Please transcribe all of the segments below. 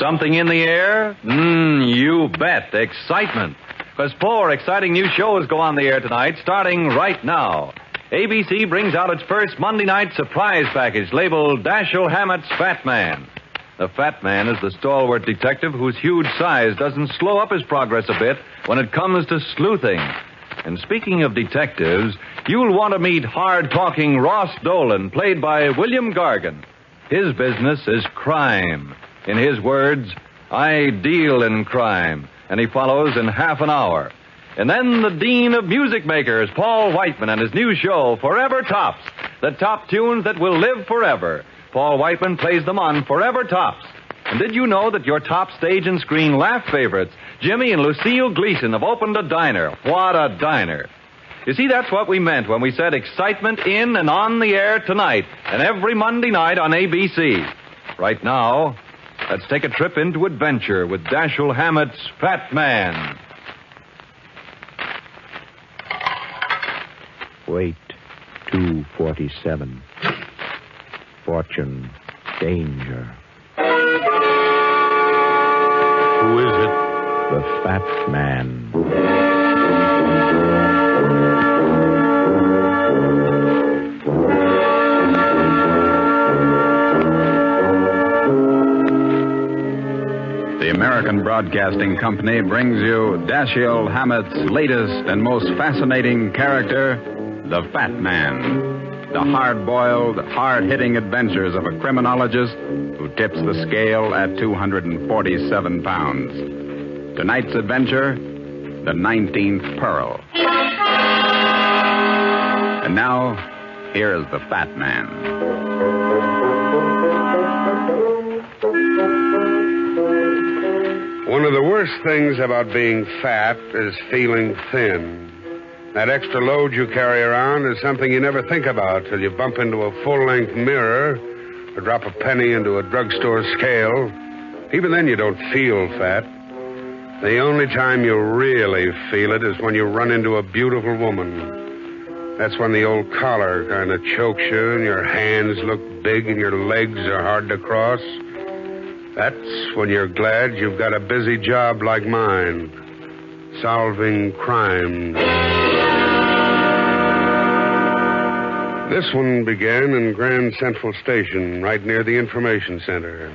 Something in the air? You bet. Excitement. Because 4 exciting new shows go on the air tonight, starting right now. ABC brings out its first Monday night surprise package labeled Dashiell Hammett's Fat Man. The Fat Man is the stalwart detective whose huge size doesn't slow up his progress a bit when it comes to sleuthing. And speaking of detectives, you'll want to meet hard-talking Ross Dolan, played by William Gargan. His business is crime. In his words, I deal in crime. And he follows in half an hour. And then the Dean of Music Makers, Paul Whiteman, and his new show, Forever Tops. The top tunes that will live forever. Paul Whiteman plays them on Forever Tops. And did you know that your top stage and screen laugh favorites, Jimmy and Lucille Gleason, have opened a diner? What a diner. You see, that's what we meant when we said excitement in and on the air tonight and every Monday night on ABC. Right now, let's take a trip into adventure with Dashiell Hammett's Fat Man. Wait, 247. Fortune, danger. Who is it? The Fat Man. The American Broadcasting Company brings you Dashiell Hammett's latest and most fascinating character, the Fat Man. The hard-boiled, hard-hitting adventures of a criminologist who tips the scale at 247 pounds. Tonight's adventure, the 19th Pearl. And now, here is the Fat Man. One of the worst things about being fat is feeling thin. That extra load you carry around is something you never think about till you bump into a full-length mirror or drop a penny into a drugstore scale. Even then, you don't feel fat. The only time you really feel it is when you run into a beautiful woman. That's when the old collar kind of chokes you and your hands look big and your legs are hard to cross. That's when you're glad you've got a busy job like mine, solving crimes. This one began in Grand Central Station, right near the information center.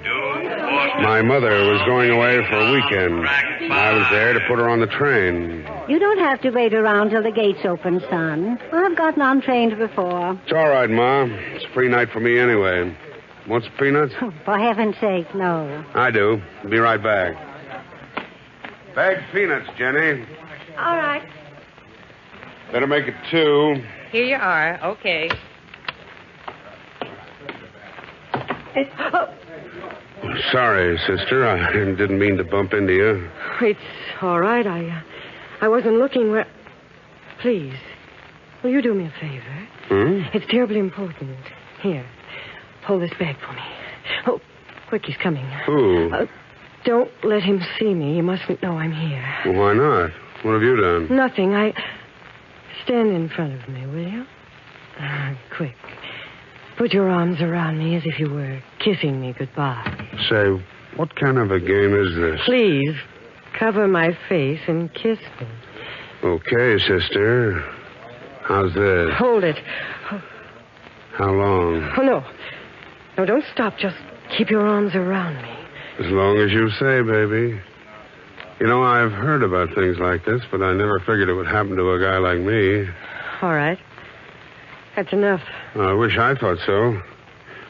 My mother was going away for a weekend. I was there to put her on the train. You don't have to wait around till the gates open, son. I've gotten on trains before. It's all right, Ma. It's a free night for me anyway. Want some peanuts? Oh, for heaven's sake, no. I do. Be right back. Bagged peanuts, Jenny. All right. Better make it 2. Here you are. Okay. Sorry, sister. I didn't mean to bump into you. It's all right. I wasn't looking where... Please, will you do me a favor? It's terribly important. Here, hold this bag for me. Oh, quick, he's coming. Who? Don't let him see me. He mustn't know I'm here. Well, why not? What have you done? Nothing. Stand in front of me, will you? Quick. Put your arms around me as if you were kissing me goodbye. Say, what kind of a game is this? Please, cover my face and kiss me. Okay, sister. How's this? Hold it. How long? Oh, no. No, don't stop. Just keep your arms around me. As long as you say, baby. You know, I've heard about things like this, but I never figured it would happen to a guy like me. All right. That's enough. I wish I thought so.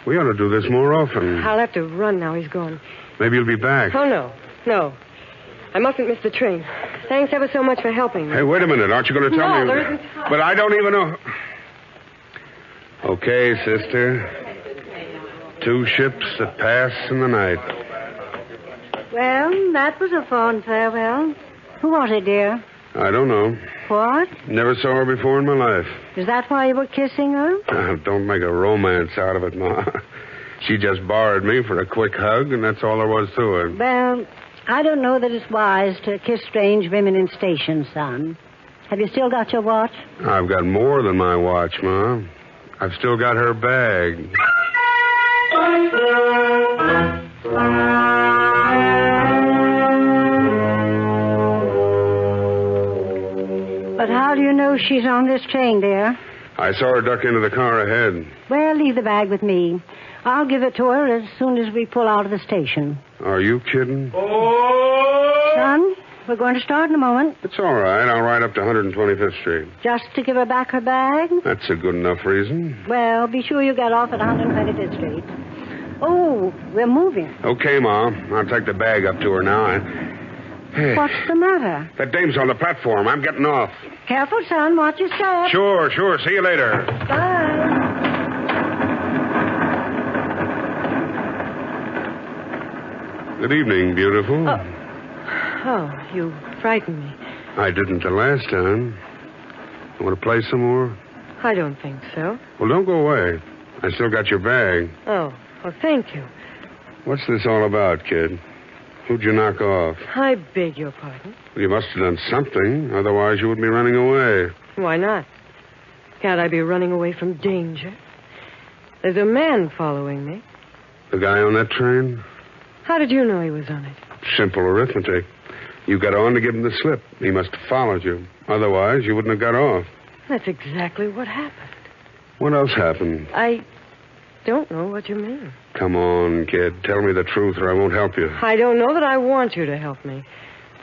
We ought to do this more often. I'll have to run now. He's gone. Maybe you'll be back. Oh, no. No. I mustn't miss the train. Thanks ever so much for helping me. Hey, wait a minute. Aren't you going to tell me? No, there isn't time. But I don't even know. Okay, sister. 2 ships that pass in the night. Well, that was a fond farewell. Who was it, dear? I don't know. What? Never saw her before in my life. Is that why you were kissing her? Don't make a romance out of it, Ma. She just borrowed me for a quick hug, and that's all there was to it. Well, I don't know that it's wise to kiss strange women in stations, son. Have you still got your watch? I've got more than my watch, Ma. I've still got her bag. know she's on this train, dear. I saw her duck into the car ahead. Well, leave the bag with me. I'll give it to her as soon as we pull out of the station. Are you kidding? Son, we're going to start in a moment. It's all right. I'll ride up to 125th Street. Just to give her back her bag? That's a good enough reason. Well, be sure you get off at 125th Street. Oh, we're moving. Okay, Ma. I'll take the bag up to her now. What's the matter? That dame's on the platform. I'm getting off. Careful, son. Watch your step. Sure. See you later. Bye. Good evening, beautiful. Oh, you frightened me. I didn't the last time. You want to play some more? I don't think so. Well, don't go away. I still got your bag. Oh, well, thank you. What's this all about, kid? Who'd you knock off? I beg your pardon. Well, you must have done something. Otherwise, you wouldn't be running away. Why not? Can't I be running away from danger? There's a man following me. The guy on that train? How did you know he was on it? Simple arithmetic. You got on to give him the slip. He must have followed you. Otherwise, you wouldn't have got off. That's exactly what happened. What else happened? I don't know what you mean. Come on, kid. Tell me the truth or I won't help you. I don't know that I want you to help me.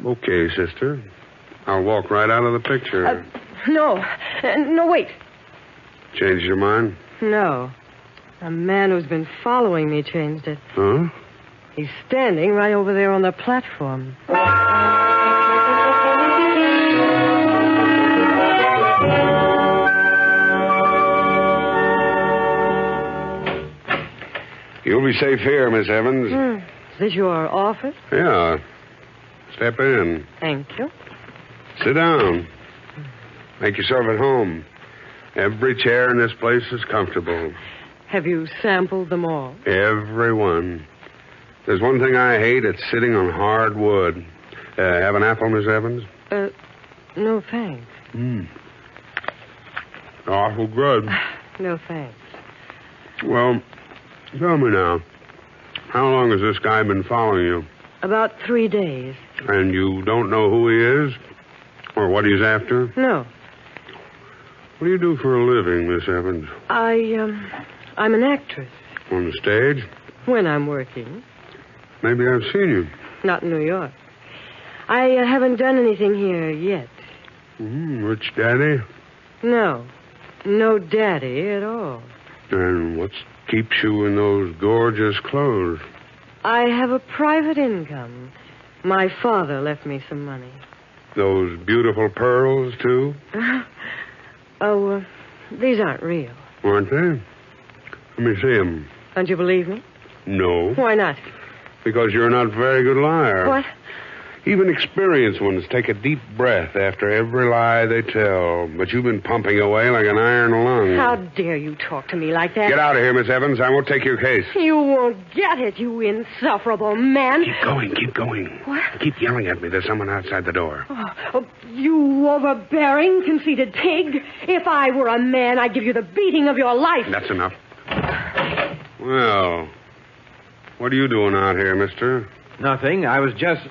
Okay, sister. I'll walk right out of the picture. No. No, wait. Changed your mind? No. A man who's been following me changed it. Huh? He's standing right over there on the platform. You'll be safe here, Miss Evans. Is this your office? Yeah. Step in. Thank you. Sit down. Make yourself at home. Every chair in this place is comfortable. Have you sampled them all? Every one. There's one thing I hate. It's sitting on hard wood. Have an apple, Miss Evans? No, thanks. Awful good. No, thanks. Well, tell me now. How long has this guy been following you? About 3 days. And you don't know who he is? Or what he's after? No. What do you do for a living, Miss Evans? I'm an actress. On the stage? When I'm working. Maybe I've seen you. Not in New York. I haven't done anything here yet. Rich daddy? No. No daddy at all. And what keeps you in those gorgeous clothes? I have a private income. My father left me some money. Those beautiful pearls, too? These aren't real. Aren't they? Let me see them. Don't you believe me? No. Why not? Because you're not a very good liar. What? Even experienced ones take a deep breath after every lie they tell. But you've been pumping away like an iron lung. How dare you talk to me like that? Get out of here, Miss Evans. I won't take your case. You won't get it, you insufferable man. Keep going. What? Keep yelling at me. There's someone outside the door. Oh, you overbearing, conceited pig. If I were a man, I'd give you the beating of your life. That's enough. Well, what are you doing out here, mister? Nothing. I was just...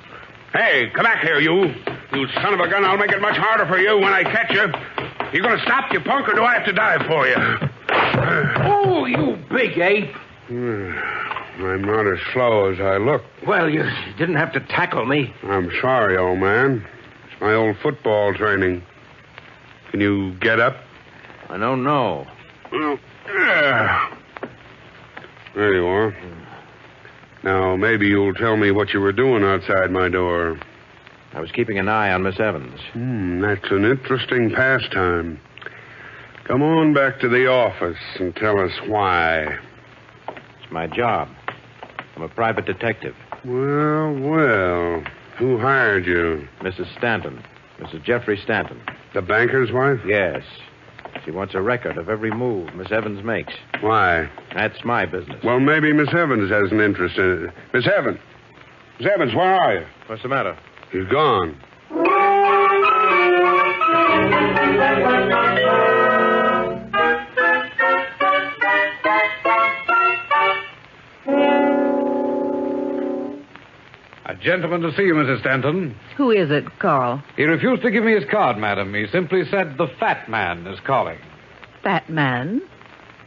Hey, come back here, you. You son of a gun. I'll make it much harder for you when I catch you. You going to stop, you punk, or do I have to dive for you? Oh, you big ape. I'm not as slow as I look. Well, you didn't have to tackle me. I'm sorry, old man. It's my old football training. Can you get up? I don't know. Well, there you are. Now, maybe you'll tell me what you were doing outside my door. I was keeping an eye on Miss Evans. That's an interesting pastime. Come on back to the office and tell us why. It's my job. I'm a private detective. Well. Who hired you? Mrs. Stanton. Mrs. Jeffrey Stanton. The banker's wife? Yes. She wants a record of every move Miss Evans makes. Why? That's my business. Well, maybe Miss Evans has an interest in it. Miss Evans! Miss Evans, where are you? What's the matter? She's gone. A gentleman to see you, Mrs. Stanton. Who is it, Carl? He refused to give me his card, madam. He simply said the fat man is calling. Fat man?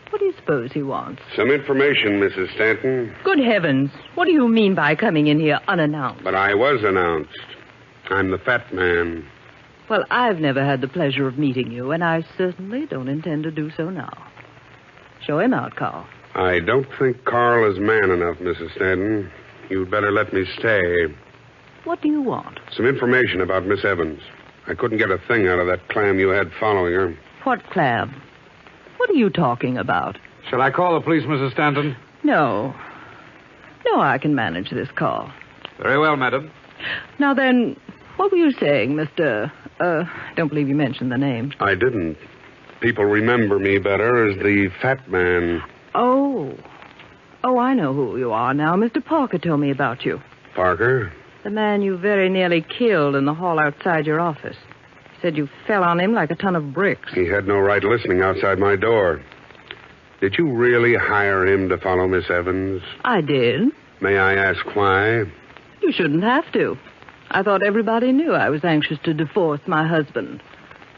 What do you suppose he wants? Some information, Mrs. Stanton. Good heavens. What do you mean by coming in here unannounced? But I was announced. I'm the fat man. Well, I've never had the pleasure of meeting you, and I certainly don't intend to do so now. Show him out, Carl. I don't think Carl is man enough, Mrs. Stanton. You'd better let me stay. What do you want? Some information about Miss Evans. I couldn't get a thing out of that clam you had following her. What clam? What are you talking about? Shall I call the police, Mrs. Stanton? No. No, I can manage this call. Very well, madam. Now then, what were you saying, Mr. Don't believe you mentioned the name. I didn't. People remember me better as the fat man. Oh, I know who you are now. Mr. Parker told me about you. Parker? The man you very nearly killed in the hall outside your office. He said you fell on him like a ton of bricks. He had no right listening outside my door. Did you really hire him to follow Miss Evans? I did. May I ask why? You shouldn't have to. I thought everybody knew I was anxious to divorce my husband.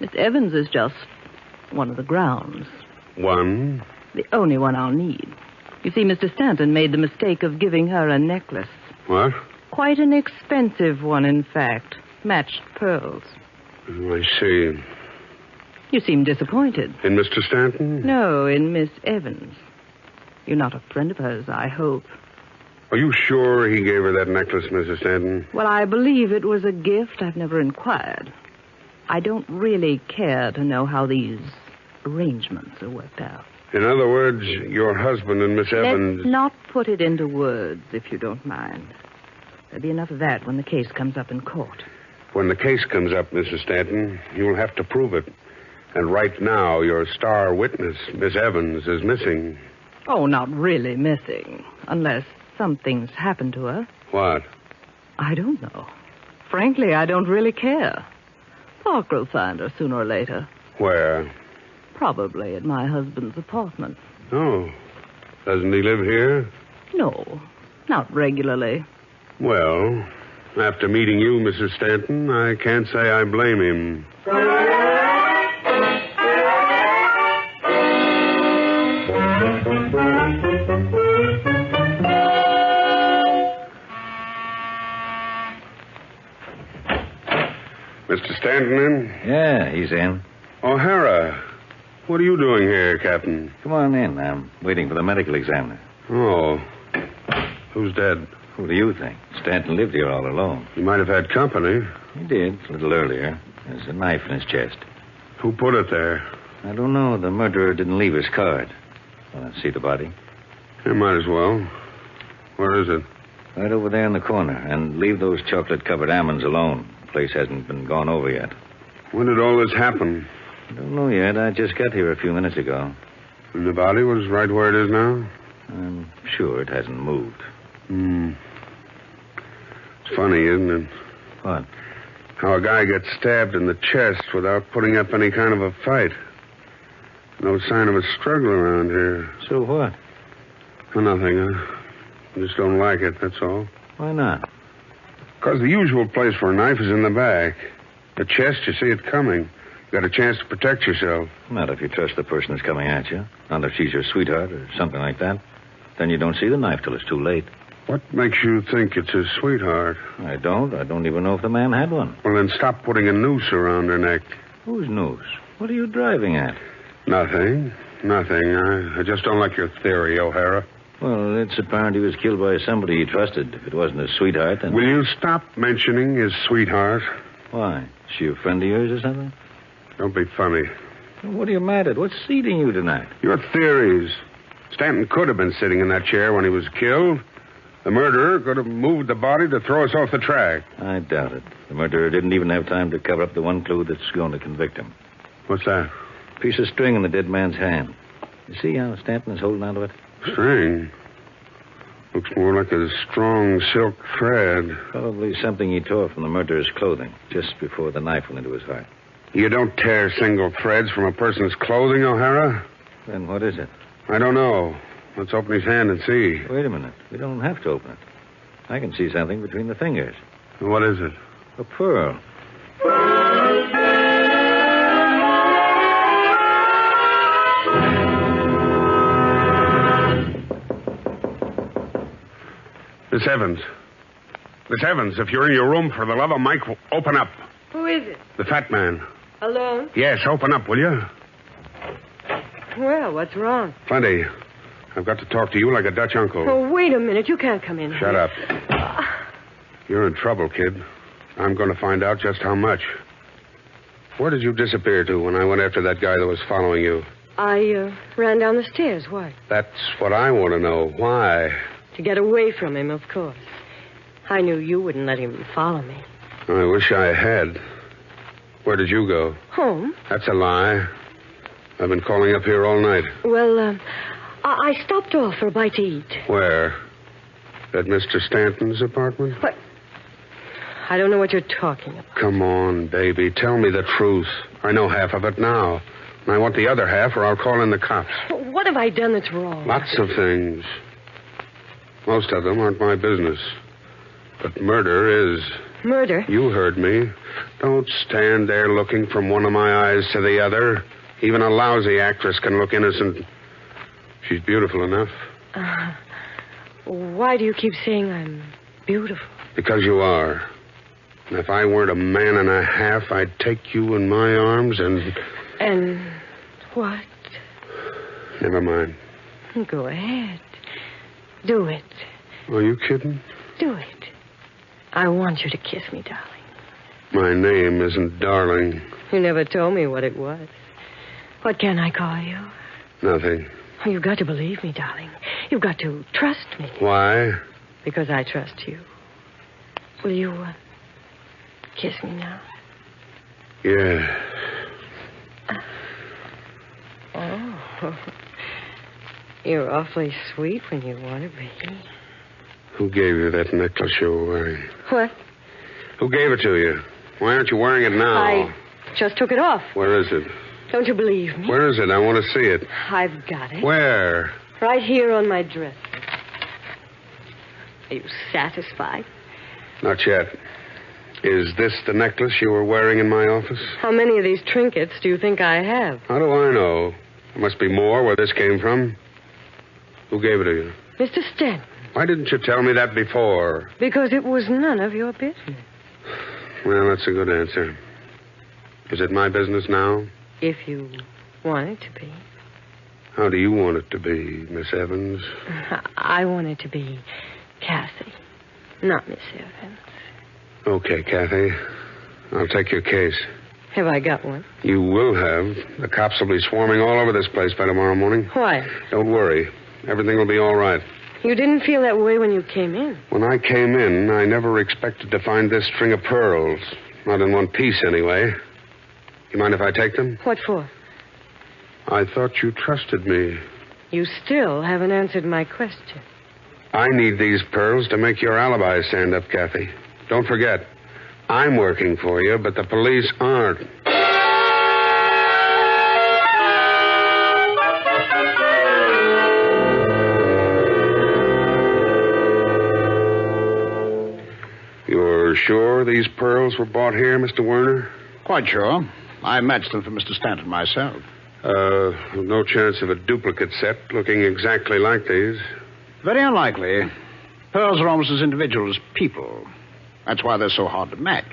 Miss Evans is just one of the grounds. One? The only one I'll need. You see, Mr. Stanton made the mistake of giving her a necklace. What? Quite an expensive one, in fact. Matched pearls. Oh, I see. You seem disappointed. In Mr. Stanton? No, in Miss Evans. You're not a friend of hers, I hope. Are you sure he gave her that necklace, Mrs. Stanton? Well, I believe it was a gift. I've never inquired. I don't really care to know how these arrangements are worked out. In other words, your husband and Miss Evans... Let's not put it into words, if you don't mind. There'll be enough of that when the case comes up in court. When the case comes up, Mrs. Stanton, you'll have to prove it. And right now, your star witness, Miss Evans, is missing. Oh, not really missing. Unless something's happened to her. What? I don't know. Frankly, I don't really care. Parker will find her sooner or later. Where? Probably at my husband's apartment. Oh. Doesn't he live here? No, not regularly. Well, after meeting you, Mrs. Stanton, I can't say I blame him. Mr. Stanton in? Yeah, he's in. O'Hara. What are you doing here, Captain? Come on in. I'm waiting for the medical examiner. Oh. Who's dead? Who do you think? Stanton lived here all alone. He might have had company. He did, a little earlier. There's a knife in his chest. Who put it there? I don't know. The murderer didn't leave his card. Want to see the body? You might as well. Where is it? Right over there in the corner. And leave those chocolate-covered almonds alone. The place hasn't been gone over yet. When did all this happen? I don't know yet. I just got here a few minutes ago. And the body was right where it is now? I'm sure it hasn't moved. It's funny, isn't it? What? How a guy gets stabbed in the chest without putting up any kind of a fight. No sign of a struggle around here. So what? Oh, nothing. I just don't like it, that's all. Why not? Because the usual place for a knife is in the back. The chest, you see it coming. You got a chance to protect yourself. Not if you trust the person that's coming at you. Not if she's your sweetheart or something like that. Then you don't see the knife till it's too late. What makes you think it's his sweetheart? I don't. I don't even know if the man had one. Well, then stop putting a noose around her neck. Whose noose? What are you driving at? Nothing. I just don't like your theory, O'Hara. Well, it's apparent he was killed by somebody he trusted. If it wasn't his sweetheart, then... Will you stop mentioning his sweetheart? Why? Is she a friend of yours or something? Don't be funny. What are you mad at? What's seating you tonight? Your theories. Stanton could have been sitting in that chair when he was killed. The murderer could have moved the body to throw us off the track. I doubt it. The murderer didn't even have time to cover up the one clue that's going to convict him. What's that? Piece of string in the dead man's hand. You see how Stanton is holding onto it? String? Looks more like a strong silk thread. Probably something he tore from the murderer's clothing just before the knife went into his heart. You don't tear single threads from a person's clothing, O'Hara? Then what is it? I don't know. Let's open his hand and see. Wait a minute. We don't have to open it. I can see something between the fingers. What is it? A pearl. Miss Evans. Miss Evans, if you're in your room, for the love of Mike, open up. Who is it? The fat man. Alone? Yes, open up, will you? Well, what's wrong? Plenty. I've got to talk to you like a Dutch uncle. Oh, wait a minute. You can't come in Shut here. up. You're in trouble, kid. I'm going to find out just how much. Where did you disappear to when I went after that guy that was following you? I ran down the stairs. Why? That's what I want to know. Why? To get away from him, of course. I knew you wouldn't let him follow me. I wish I had. Where did you go? Home? That's a lie. I've been calling up here all night. Well, I stopped off for a bite to eat. Where? At Mr. Stanton's apartment? What? I don't know what you're talking about. Come on, baby. Tell me the truth. I know half of it now. And I want the other half, or I'll call in the cops. What have I done that's wrong? Lots of things. Most of them aren't my business. But murder is. Murder? You heard me. Don't stand there looking from one of my eyes to the other. Even a lousy actress can look innocent. She's beautiful enough. Why do you keep saying I'm beautiful? Because you are. And if I weren't a man and a half, I'd take you in my arms and... And what? Never mind. Go ahead. Do it. Are you kidding? Do it. I want you to kiss me, darling. My name isn't Darling. You never told me what it was. What can I call you? Nothing. Oh, you've got to believe me, darling. You've got to trust me. Why? Because I trust you. Will you kiss me now? Yeah. Oh. You're awfully sweet when you want to be. Who gave you that necklace you were wearing? What? Who gave it to you? Why aren't you wearing it now? I just took it off. Where is it? Don't you believe me? Where is it? I want to see it. I've got it. Where? Right here on my dress. Are you satisfied? Not yet. Is this the necklace you were wearing in my office? How many of these trinkets do you think I have? How do I know? There must be more where this came from. Who gave it to you? Mr. Stanton. Why didn't you tell me that before? Because it was none of your business. Well, that's a good answer. Is it my business now? If you want it to be. How do you want it to be, Miss Evans? I want it to be Kathy, not Miss Evans. Okay, Kathy. I'll take your case. Have I got one? You will have. The cops will be swarming all over this place by tomorrow morning. Why? Don't worry. Everything will be all right. You didn't feel that way when you came in. When I came in, I never expected to find this string of pearls. Not in one piece, anyway. You mind if I take them? What for? I thought you trusted me. You still haven't answered my question. I need these pearls to make your alibi stand up, Kathy. Don't forget, I'm working for you, but the police aren't. You're sure these pearls were bought here, Mr. Werner? Quite sure. I matched them for Mr. Stanton myself. No chance of a duplicate set looking exactly like these. Very unlikely. Pearls are almost as individual as people. That's why they're so hard to match.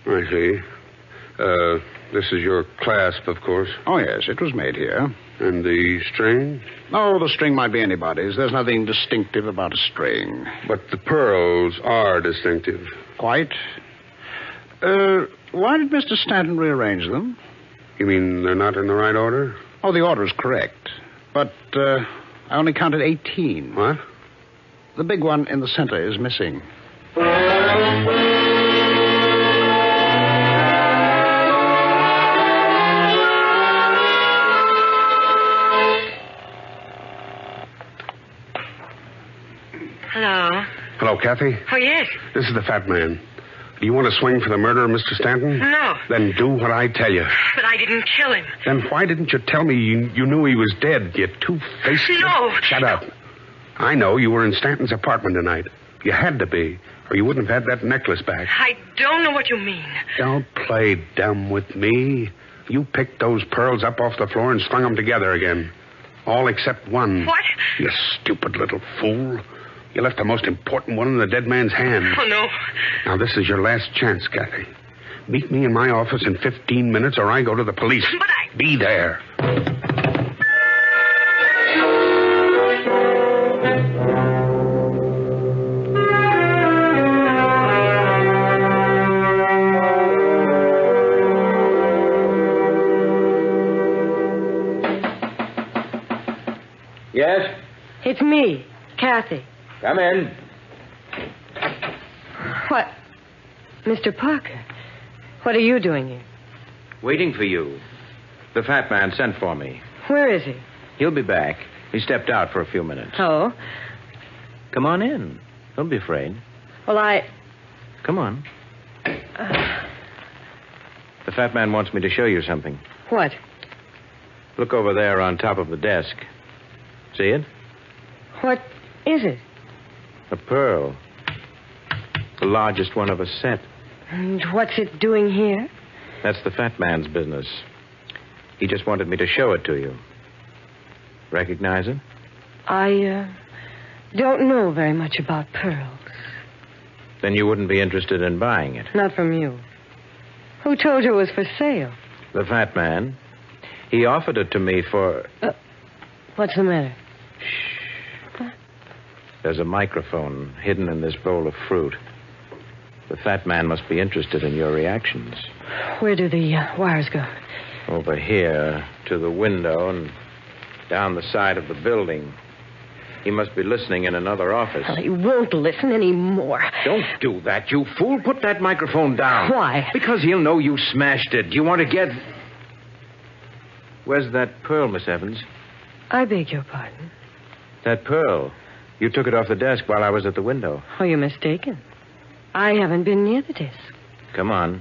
I see. This is your clasp, of course. Oh, yes, it was made here. And the string? Oh, the string might be anybody's. There's nothing distinctive about a string. But the pearls are distinctive. Quite. Why did Mr. Stanton rearrange them? You mean they're not in the right order? Oh, the order is correct. But I only counted 18. What? The big one in the center is missing. Hello. Hello, Kathy. Oh, yes. This is the fat man. Do you want to swing for the murder of Mr. Stanton? No. Then do what I tell you. But I didn't kill him. Then why didn't you tell me you knew he was dead, you two-faced... No. Shut up. I know you were in Stanton's apartment tonight. You had to be, or you wouldn't have had that necklace back. I don't know what you mean. Don't play dumb with me. You picked those pearls up off the floor and strung them together again. All except one. What? You stupid little fool. You left the most important one in the dead man's hand. Oh, no. Now, this is your last chance, Kathy. Meet me in my office in 15 minutes or I go to the police. But I... Be there. Yes? It's me, Kathy. Come in. What? Mr. Parker, what are you doing here? Waiting for you. The fat man sent for me. Where is he? He'll be back. He stepped out for a few minutes. Oh? Come on in. Don't be afraid. Well, Come on. The fat man wants me to show you something. What? Look over there on top of the desk. See it? What is it? A pearl. The largest one of a set. And what's it doing here? That's the fat man's business. He just wanted me to show it to you. Recognize it? I don't know very much about pearls. Then you wouldn't be interested in buying it. Not from you. Who told you it was for sale? The fat man. He offered it to me for... What's the matter? There's a microphone hidden in this bowl of fruit. The fat man must be interested in your reactions. Where do the wires go? Over here to the window and down the side of the building. He must be listening in another office. Well, he won't listen anymore. Don't do that, you fool. Put that microphone down. Why? Because he'll know you smashed it. You want to get... Where's that pearl, Miss Evans? I beg your pardon. That pearl. You took it off the desk while I was at the window. Oh, you're mistaken. I haven't been near the desk. Come on.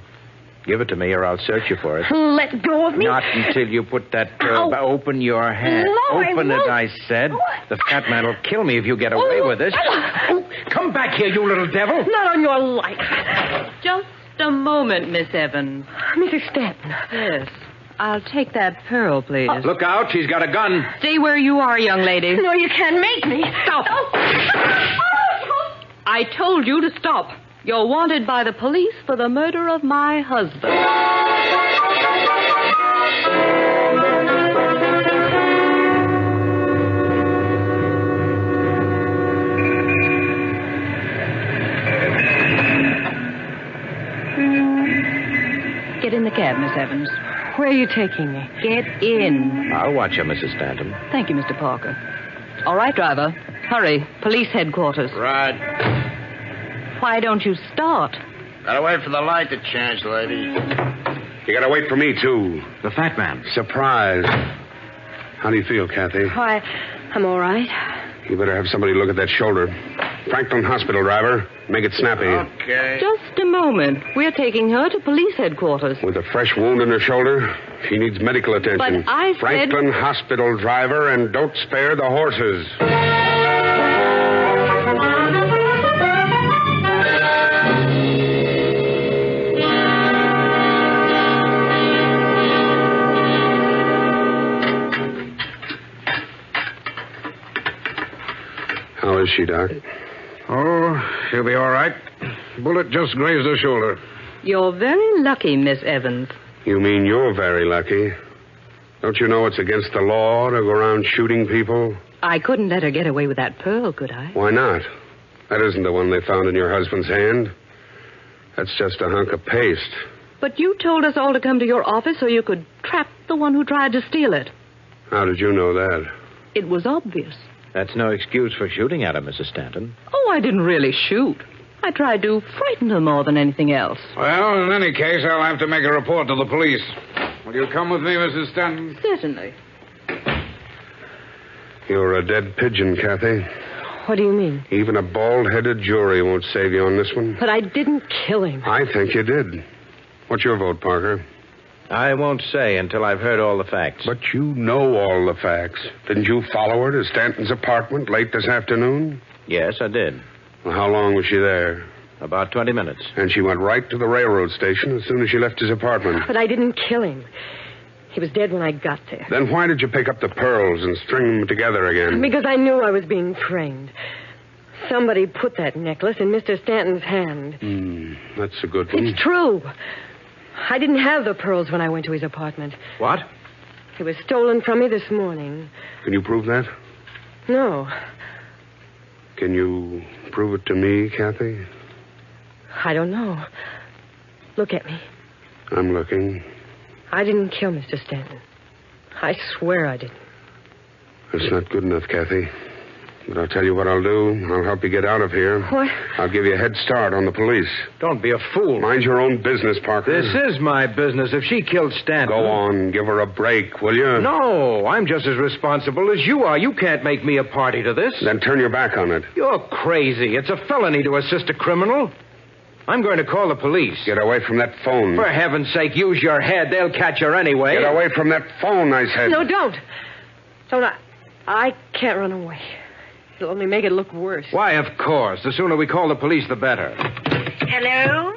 Give it to me or I'll search you for it. Let go of me. Not until you put that pearl... Open your hand. No, Open I it, won't. I said. The fat man will kill me if you get away with this. Oh, come back here, you little devil. Not on your life. Just a moment, Miss Evans. Mrs. Stanton. Yes. I'll take that pearl, please. Look out, she's got a gun. Stay where you are, young lady. No, you can't make me. Stop. I told you to stop. You're wanted by the police for the murder of my husband. Get in the cab, Miss Evans. Where are you taking me? Get in. I'll watch her, Mrs. Stanton. Thank you, Mr. Parker. All right, driver. Hurry. Police headquarters. Right. Why don't you start? Gotta wait for the light to change, lady. You gotta wait for me, too. The fat man. Surprise. How do you feel, Kathy? Why, I'm all right. You better have somebody look at that shoulder. Franklin Hospital, driver. Make it snappy. Okay. Just a moment. We're taking her to police headquarters. With a fresh wound in her shoulder, she needs medical attention. But I said... Franklin Hospital, driver, and don't spare the horses. How is she, Doc? Oh, she'll be all right. Bullet just grazed her shoulder. You're very lucky, Miss Evans. You mean you're very lucky? Don't you know it's against the law to go around shooting people? I couldn't let her get away with that pearl, could I? Why not? That isn't the one they found in your husband's hand. That's just a hunk of paste. But you told us all to come to your office so you could trap the one who tried to steal it. How did you know that? It was obvious. That's no excuse for shooting at her, Mrs. Stanton. Oh, I didn't really shoot. I tried to frighten her more than anything else. Well, in any case, I'll have to make a report to the police. Will you come with me, Mrs. Stanton? Certainly. You're a dead pigeon, Kathy. What do you mean? Even a bald-headed jury won't save you on this one. But I didn't kill him. I think you did. What's your vote, Parker? I won't say until I've heard all the facts. But you know all the facts. Didn't you follow her to Stanton's apartment late this afternoon? Yes, I did. Well, how long was she there? About 20 minutes. And she went right to the railroad station as soon as she left his apartment. But I didn't kill him. He was dead when I got there. Then why did you pick up the pearls and string them together again? Because I knew I was being framed. Somebody put that necklace in Mr. Stanton's hand. That's a good one. It's true. I didn't have the pearls when I went to his apartment. What? It was stolen from me this morning. Can you prove that? No. Can you prove it to me, Kathy? I don't know. Look at me. I'm looking. I didn't kill Mr. Stanton. I swear I didn't. That's not good enough, Kathy. But I'll tell you what I'll do. I'll help you get out of here. What? I'll give you a head start on the police. Don't be a fool. Mind your own business, Parker. This is my business. If she killed Stanton... Go on. Give her a break, will you? No, I'm just as responsible as you are. You can't make me a party to this. Then turn your back on it. You're crazy. It's a felony to assist a criminal. I'm going to call the police. Get away from that phone. For heaven's sake, use your head. They'll catch her anyway. Get away from that phone, I said. No, don't. I can't run away. It'll only make it look worse. Why, of course. The sooner we call the police, the better. Hello?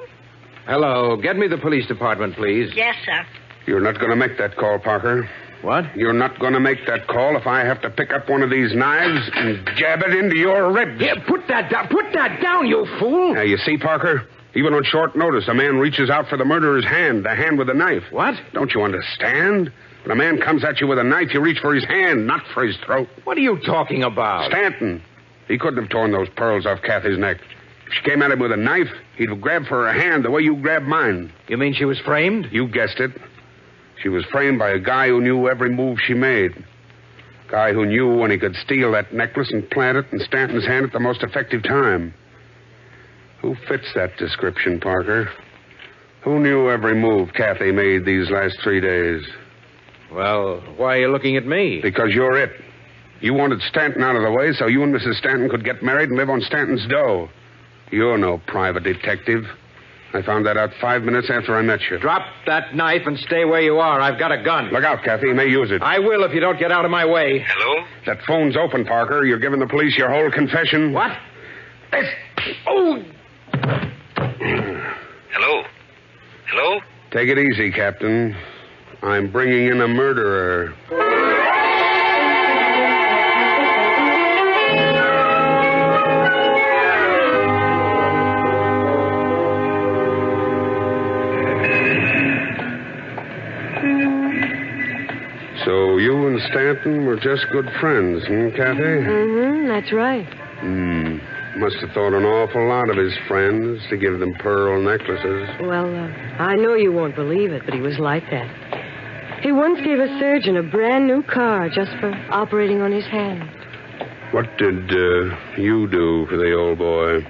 Hello. Get me the police department, please. Yes, sir. You're not going to make that call, Parker. What? You're not going to make that call if I have to pick up one of these knives and jab it into your ribs. Yeah, put that down. Put that down, you fool. Now, you see, Parker? Even on short notice, a man reaches out for the murderer's hand, the hand with a knife. What? Don't you understand? When a man comes at you with a knife, you reach for his hand, not for his throat. What are you talking about? Stanton. He couldn't have torn those pearls off Kathy's neck. If she came at him with a knife, he'd have grabbed for her hand the way you grabbed mine. You mean she was framed? You guessed it. She was framed by a guy who knew every move she made. A guy who knew when he could steal that necklace and plant it in Stanton's hand at the most effective time. Who fits that description, Parker? Who knew every move Kathy made these last 3 days? Well, why are you looking at me? Because you're it. You wanted Stanton out of the way so you and Mrs. Stanton could get married and live on Stanton's dough. You're no private detective. I found that out 5 minutes after I met you. Drop that knife and stay where you are. I've got a gun. Look out, Kathy. You may use it. I will if you don't get out of my way. Hello? That phone's open, Parker. You're giving the police your whole confession. What? Oh! Hello? Hello? Take it easy, Captain. I'm bringing in a murderer. So you and Stanton were just good friends, Kathy? Mm-hmm, that's right. Must have thought an awful lot of his friends to give them pearl necklaces. Well, I know you won't believe it, but he was like that. He once gave a surgeon a brand new car just for operating on his hand. What did you do for the old boy?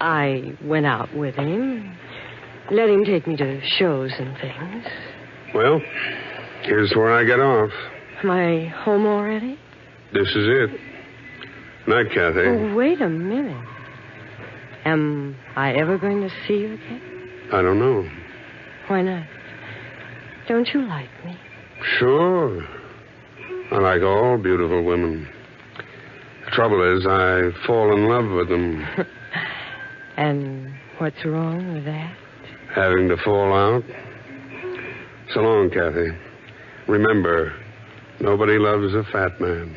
I went out with him, let him take me to shows and things. Well, here's where I get off. Am I home already? This is it. Night, Kathy. Oh, wait a minute. Am I ever going to see you again? I don't know. Why not? Don't you like me? Sure. I like all beautiful women. The trouble is, I fall in love with them. And what's wrong with that? Having to fall out. So long, Kathy. Remember, nobody loves a fat man.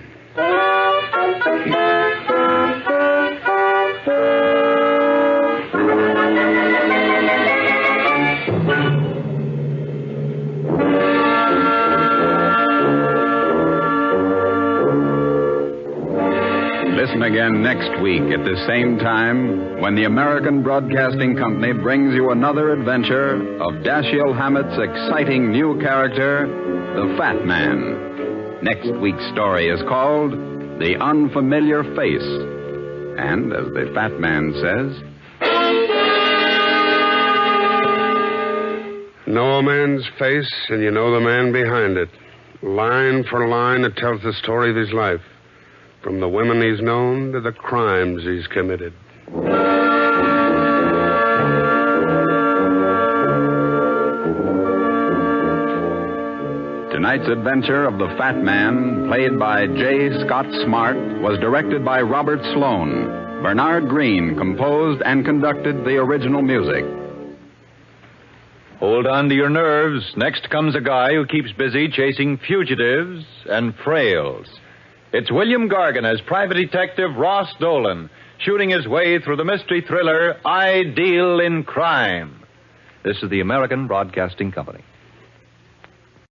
Listen again next week at the same time when the American Broadcasting Company brings you another adventure of Dashiell Hammett's exciting new character, the Fat Man. Next week's story is called The Unfamiliar Face. And, as the Fat Man says, Know a man's face, and you know the man behind it. Line for line, it tells the story of his life. From the women he's known to the crimes he's committed. tonight's adventure of the Fat Man, played by J. Scott Smart, was directed by Robert Sloan. Bernard Green composed and conducted the original music. Hold on to your nerves. Next comes a guy who keeps busy chasing fugitives and frails. It's William Gargan as Private Detective Ross Dolan, shooting his way through the mystery thriller I Deal in Crime. This is the American Broadcasting Company.